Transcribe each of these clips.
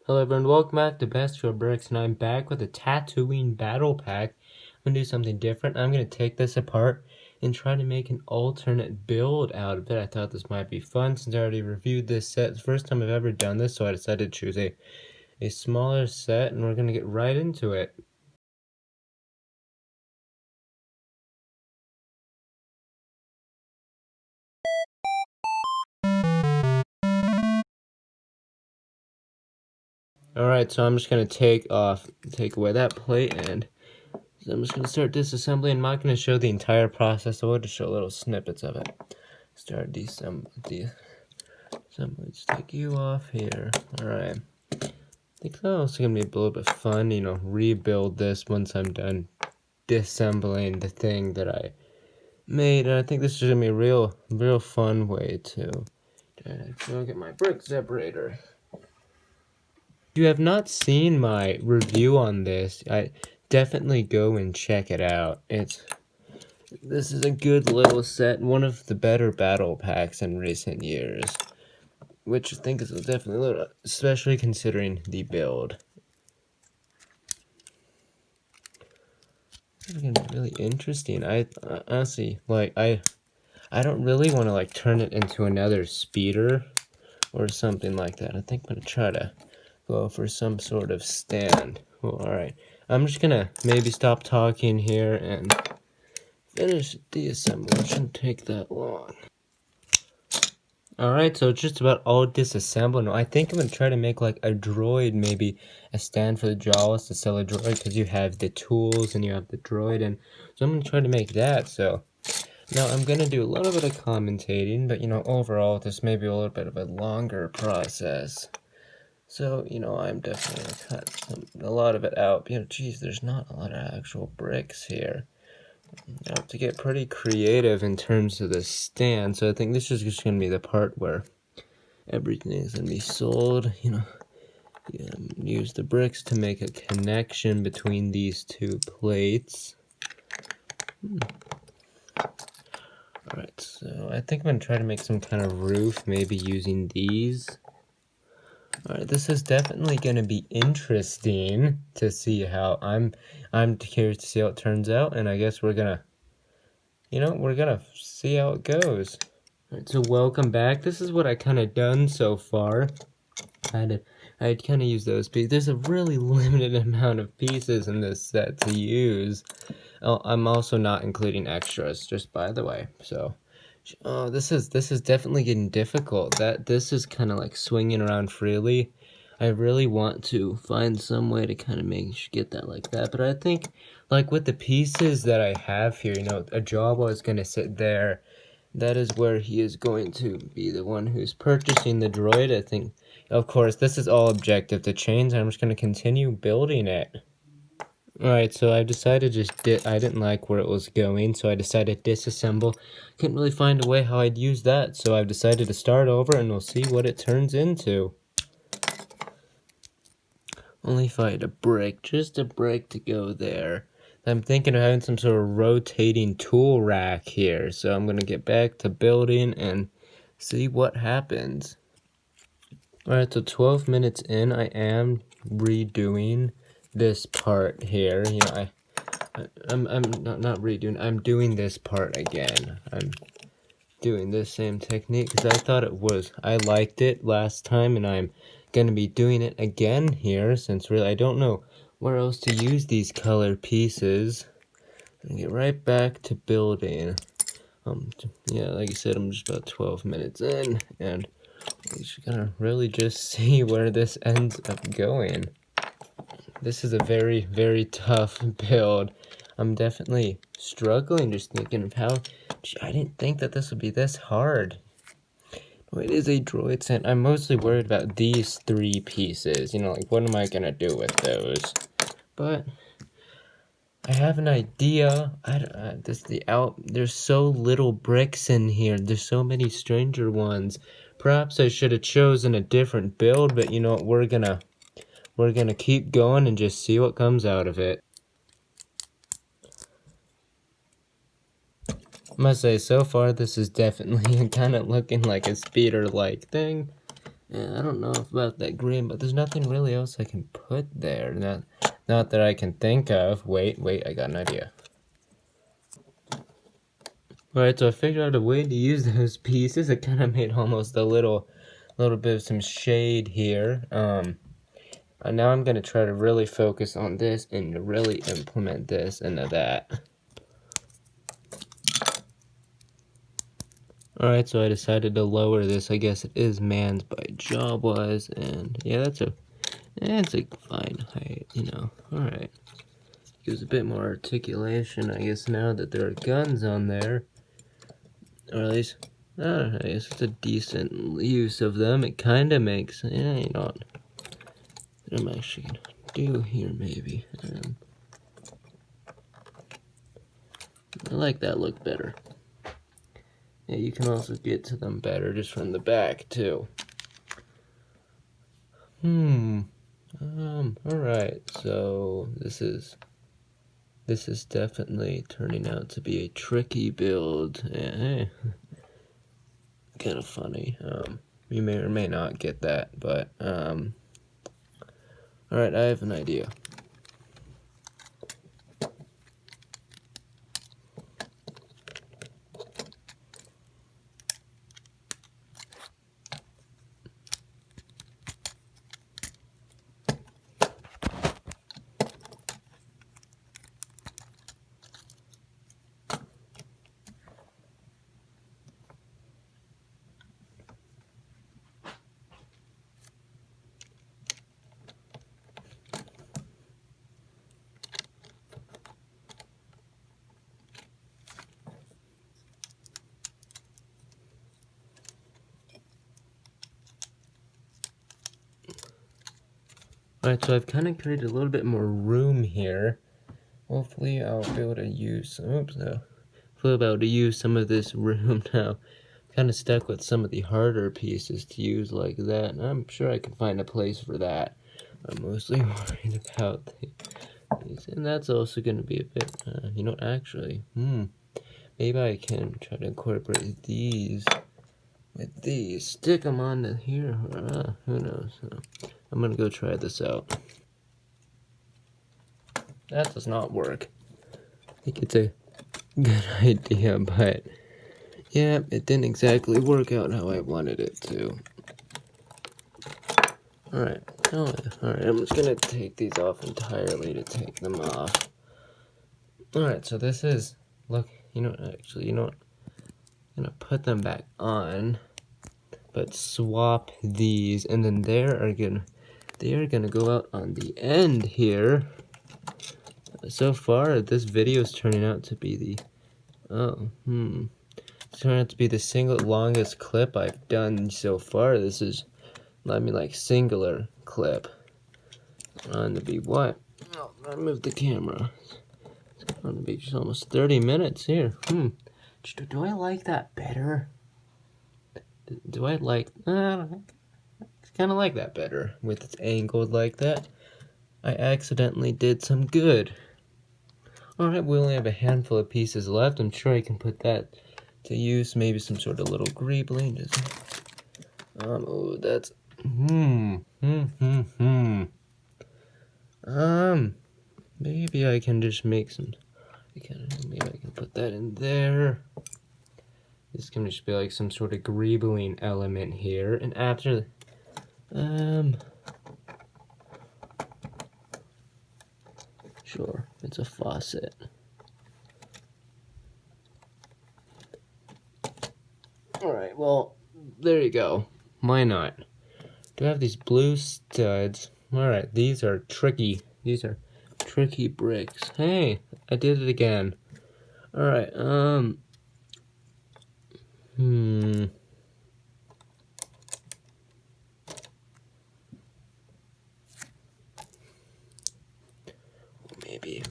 Hello everyone, welcome back to Best for Bricks, and I'm back with a Tatooine battle pack. I'm going to do something different. I'm going to take this apart and try to make an alternate build out of it. I thought this might be fun since I already reviewed this set. It's the first time I've ever done this, so I decided to choose a smaller set, and we're going to get right into it. Alright, so I'm just going to take away that plate, and so I'm just going to start disassembling. I'm not going to show the entire process, so I'll just show little snippets of it. Start deassembly. Let's take you off here. Alright. I think that's also going to be a little bit fun, rebuild this once I'm done disassembling the thing that I made. And I think this is going to be a real fun way to go get my brick separator. If you have not seen my review on this, I definitely go and check it out. This is a good little set, one of the better battle packs in recent years, which I think is definitely a little, especially considering the build. It's gonna be really interesting. I honestly, I don't really want to turn it into another speeder or something like that. I think I'm gonna try to go for some sort of stand. Well, alright. I'm just gonna maybe stop talking here and finish the assembly. It shouldn't take that long. Alright, so it's just about all disassembled. Now, I think I'm gonna try to make like a droid, maybe a stand for the Jawas to sell a droid, because you have the tools and you have the droid, and so I'm gonna try to make that. So now I'm gonna do a little bit of commentating, but overall this may be a little bit of a longer process. So, I'm definitely gonna cut a lot of it out. Geez, there's not a lot of actual bricks here. I have to get pretty creative in terms of the stand, so I think this is just gonna be the part where everything is gonna be sold. Use the bricks to make a connection between these two plates. Alright, so I think I'm gonna try to make some kind of roof, maybe using these. Alright, this is definitely gonna be interesting to see how I'm curious to see how it turns out, and I guess we're gonna see how it goes. Alright, so welcome back. This is what I kinda done so far. I'd kind of use those pieces. There's a really limited amount of pieces in this set to use. Oh, I'm also not including extras, just by the way. So, this is definitely getting difficult. This is kind of like swinging around freely. I really want to find some way to kind of get that like that. But I think, like with the pieces that I have here, a Jawa is going to sit there. That is where he is going to be the one who's purchasing the droid. I think, of course, this is all objective to change. I'm just going to continue building it. Alright, so I decided I didn't like where it was going, so I decided to disassemble. Couldn't really find a way how I'd use that, so I've decided to start over and we'll see what it turns into. Only if I had a brick, just a brick to go there. I'm thinking of having some sort of rotating tool rack here, so I'm going to get back to building and see what happens. Alright, so 12 minutes in, I am redoing this part here. I'm not redoing, I'm doing this part again. I'm doing this same technique because I liked it last time, and I'm going to be doing it again here, since really I don't know where else to use these color pieces. And get right back to building. Yeah, like I said, I'm just about 12 minutes in, and we're just gonna really just see where this ends up going. This is a very tough build. I'm definitely struggling just thinking of how... I didn't think that this would be this hard. It is a droid set. I'm mostly worried about these three pieces. What am I gonna do with those? But I have an idea. There's so little bricks in here. There's so many stranger ones. Perhaps I should have chosen a different build, but we're gonna keep going and just see what comes out of it. I must say, so far this is definitely kind of looking like a speeder-like thing. Yeah, I don't know about that green, but there's nothing really else I can put there. Not that I can think of. Wait, I got an idea. Alright, so I figured out a way to use those pieces. It kind of made almost a little bit of some shade here. And now I'm going to try to really focus on this and really implement this into that. Alright, so I decided to lower this. I guess it is man's by Jawas, and yeah, it's a fine height, you know. Alright. Gives a bit more articulation, I guess, now that there are guns on there. Or at least, I don't know, I guess it's a decent use of them. It kind of makes, yeah, you know what I'm actually going to do here, maybe. I like that look better. Yeah, you can also get to them better just from the back, too. Alright, so this is definitely turning out to be a tricky build. Yeah, kind of funny. You may or may not get that, but, alright, I have an idea. Alright, so I've kind of created a little bit more room here. Hopefully I'll be able to use, hopefully I'll be able to use some of this room now. Kind of stuck with some of the harder pieces to use like that, and I'm sure I can find a place for that. I'm mostly worried about these, and that's also going to be a bit, you know, actually, maybe I can try to incorporate these with these, stick them on here, who knows. I'm gonna go try this out. That does not work. I think it's a good idea, but yeah, it didn't exactly work out how I wanted it to. Alright, I'm just gonna take these off entirely to take them off. Alright, so this is, look, actually, you know what? I'm gonna put them back on, but swap these, and then they are gonna go out on the end here. So far, this video is turning out to be the, it's turning out to be the single longest clip I've done so far. This is, like singular clip. On to be what? Oh, I moved the camera. It's going to be just almost 30 minutes here. Do I like that better? Do I like, I kind of like that better with it angled like that. I accidentally did some good. Alright, we only have a handful of pieces left. I'm sure I can put that to use. Maybe some sort of little greebling. Oh, that's, maybe I can just make some, maybe I can put that in there. This can just be like some sort of greebling element here. And after, sure, it's a faucet. Alright, well, there you go. Why not? Do I have these blue studs? Alright, these are tricky. These are tricky bricks. Hey, I did it again. Alright,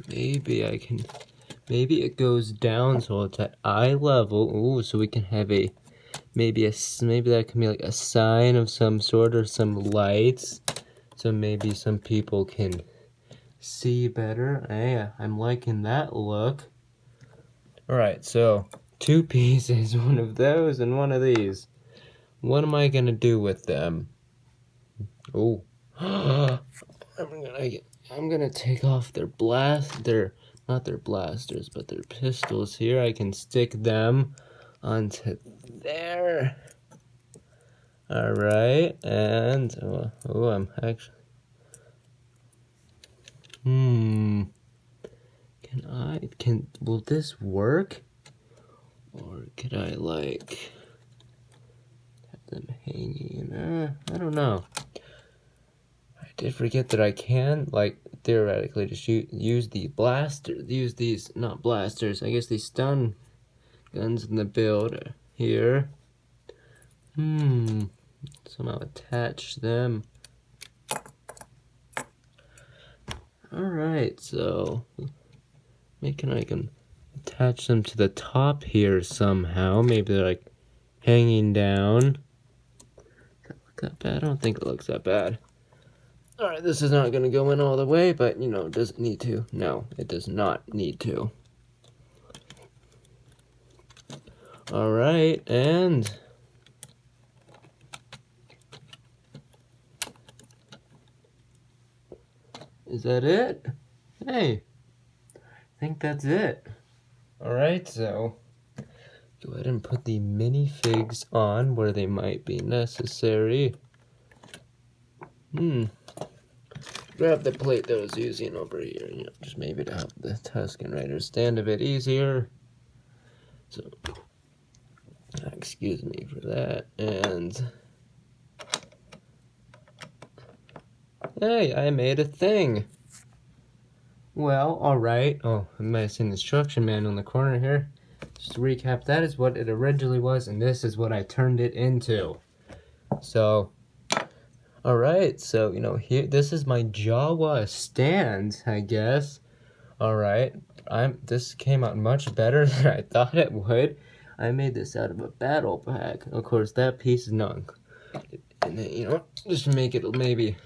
Maybe I can, maybe it goes down so it's at eye level. Ooh, so we can have maybe that can be like a sign of some sort or some lights. So maybe some people can see better. Hey, I'm liking that look. Alright, so 2 pieces, one of those and one of these. What am I gonna do with them? Oh. I'm gonna take off their not their blasters, but their pistols here. I can stick them onto there. Alright, and I'm actually will this work? Or could I like have them hanging? I don't know. I did forget that I can, like, theoretically just use the not blasters, I guess these stun guns in the build here. Somehow attach them. Alright, so I can attach them to the top here somehow. Maybe they're like hanging down. Does that look that bad? I don't think it looks that bad. Alright, this is not going to go in all the way, but, you know, does it need to? No, it does not need to. Alright, and is that it? Hey, I think that's it. Alright, so go ahead and put the minifigs on where they might be necessary. Grab the plate that I was using over here, you know, just maybe to help the Tusken Raiders stand a bit easier. So, excuse me for that, and hey, I made a thing. Well, alright. Oh, I might have seen the instruction manual in the corner here. Just to recap, that is what it originally was, and this is what I turned it into. So, alright, so, you know, this is my Jawa stand, I guess. Alright, this came out much better than I thought it would. I made this out of a battle pack. Of course, that piece is not. And then, you know, just to make it maybe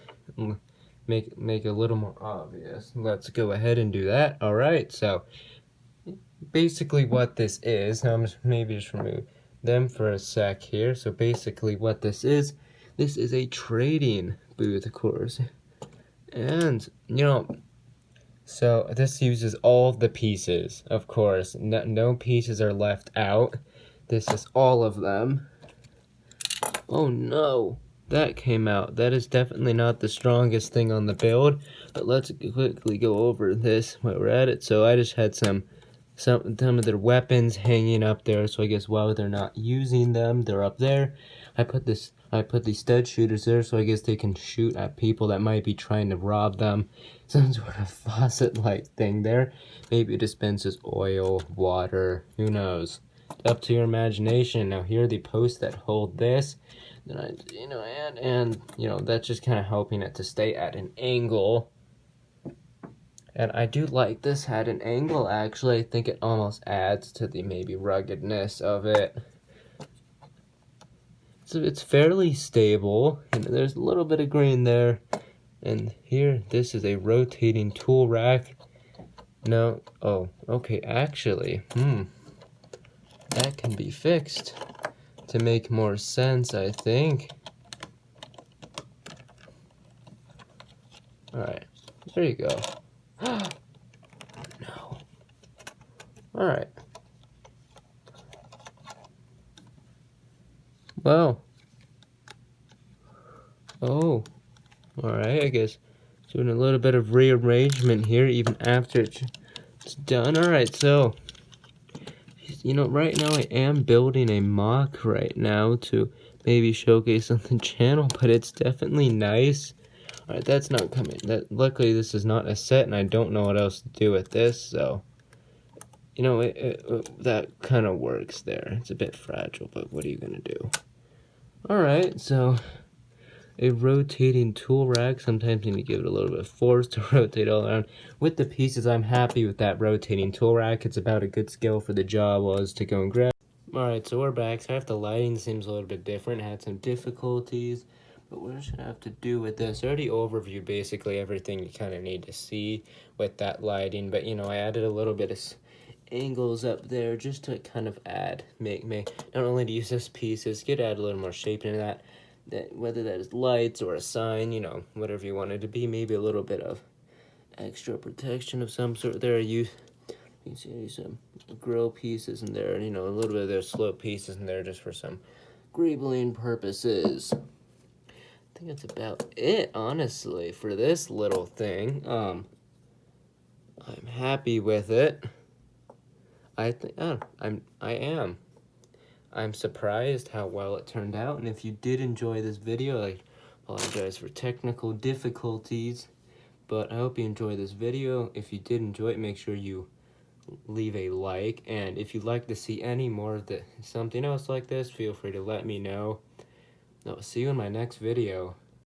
make it a little more obvious. Let's go ahead and do that. Alright, so basically what this is, I'm just remove them for a sec here. So basically what this is a trading booth, of course. And, you know, so this uses all of the pieces, of course. No pieces are left out. This is all of them. Oh no, that came out. That is definitely not the strongest thing on the build. But let's quickly go over this while we're at it. So I just had some of their weapons hanging up there. So I guess while they're not using them, they're up there. I put these stud shooters there, so I guess they can shoot at people that might be trying to rob them. Some sort of faucet-like thing there. Maybe it dispenses oil, water, who knows. Up to your imagination. Now here are the posts that hold this. Then and you know, that's just kind of helping it to stay at an angle. And I do like this at an angle, actually. I think it almost adds to the maybe ruggedness of it. So it's fairly stable, and there's a little bit of grain there. And here, this is a rotating tool rack. No, oh, okay, actually, that can be fixed to make more sense, I think. Alright, there you go. No. Alright. Well. Oh. Alright, I guess doing a little bit of rearrangement here even after it's done. Alright, so, you know, right now I am building a mock right now to maybe showcase on the channel, but it's definitely nice. Alright, that's not coming. Luckily, this is not a set, and I don't know what else to do with this, so, you know, that kind of works there. It's a bit fragile, but what are you going to do? Alright, so a rotating tool rack. Sometimes you need to give it a little bit of force to rotate all around. With the pieces, I'm happy with that rotating tool rack. It's about a good skill for the Jawas to go and grab. Alright, so we're back. So the lighting seems a little bit different. Had some difficulties. But what should I have to do with this? I already overviewed basically everything you kind of need to see with that lighting. But, you know, I added a little bit of angles up there just to kind of make not only to use this pieces, get add a little more shape into that. that, whether that is lights or a sign, you know, whatever you want it to be. Maybe a little bit of extra protection of some sort. There you can see some grill pieces in there, you know, a little bit of those slope pieces in there just for some greebling purposes. I think that's about it, honestly, for this little thing. I'm happy with it. I am. I'm surprised how well it turned out, and if you did enjoy this video, I apologize for technical difficulties, but I hope you enjoyed this video. If you did enjoy it, make sure you leave a like, and if you'd like to see any more of something else like this, feel free to let me know. I'll see you in my next video.